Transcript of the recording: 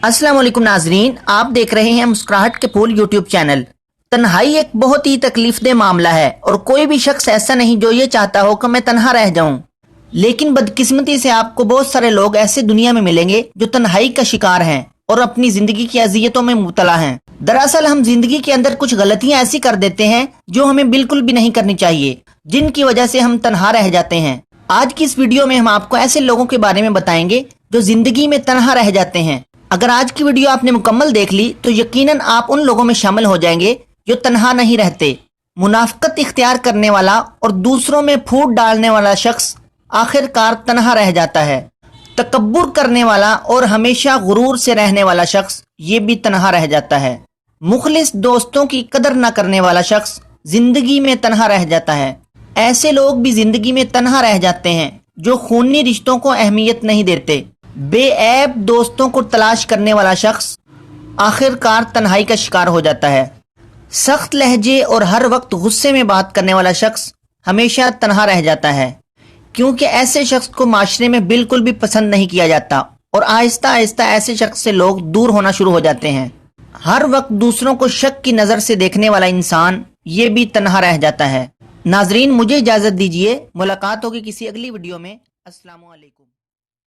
अस्सलाम वालेकुम नाजरीन, आप देख रहे हैं मुस्कुराहट के फूल यूट्यूब चैनल। तन्हाई एक बहुत ही तकलीफदेह मामला है और कोई भी शख्स ऐसा नहीं जो ये चाहता हो कि मैं तन्हा रह जाऊं। लेकिन बदकिस्मती से आपको बहुत सारे लोग ऐसे दुनिया में मिलेंगे जो तन्हाई का शिकार हैं और अपनी जिंदगी की अजियतों में मुब्तला हैं। दरअसल हम जिंदगी के अंदर कुछ गलतियां ऐसी कर देते हैं जो हमें बिल्कुल भी नहीं करनी चाहिए, जिनकी वजह से हम तन्हा रह जाते हैं। आज की इस वीडियो में हम आपको ऐसे लोगों के बारे में बताएंगे जो जिंदगी में तन्हा रह जाते हैं। अगर आज की वीडियो आपने मुकम्मल देख ली तो यकीनन आप उन लोगों में शामिल हो जाएंगे जो तन्हा नहीं रहते। मुनाफकत इख्तियार करने वाला और दूसरों में फूट डालने वाला शख्स आखिरकार तन्हा रह जाता है। तकब्बुर करने वाला और हमेशा गुरूर से रहने वाला शख्स ये भी तन्हा रह जाता है। मुखलिस दोस्तों की कदर न करने वाला शख्स जिंदगी में तन्हा रह जाता है। ऐसे लोग भी जिंदगी में तन्हा रह जाते हैं जो खूनी रिश्तों को अहमियत नहीं देते। बेऐब दोस्तों को तलाश करने वाला शख्स आखिरकार तन्हाई का शिकार हो जाता है। सख्त लहजे और हर वक्त गुस्से में बात करने वाला शख्स हमेशा तन्हा रह जाता है, क्योंकि ऐसे शख्स को माशरे में बिल्कुल भी पसंद नहीं किया जाता और आहिस्ता आहिस्ता ऐसे शख्स से लोग दूर होना शुरू हो जाते हैं। हर वक्त दूसरों को शक की नज़र से देखने वाला इंसान ये भी तन्हा रह जाता है। नाजरीन, मुझे इजाज़त दीजिए, मुलाकात होगी किसी अगली वीडियो में। अस्सलामु अलैकुम।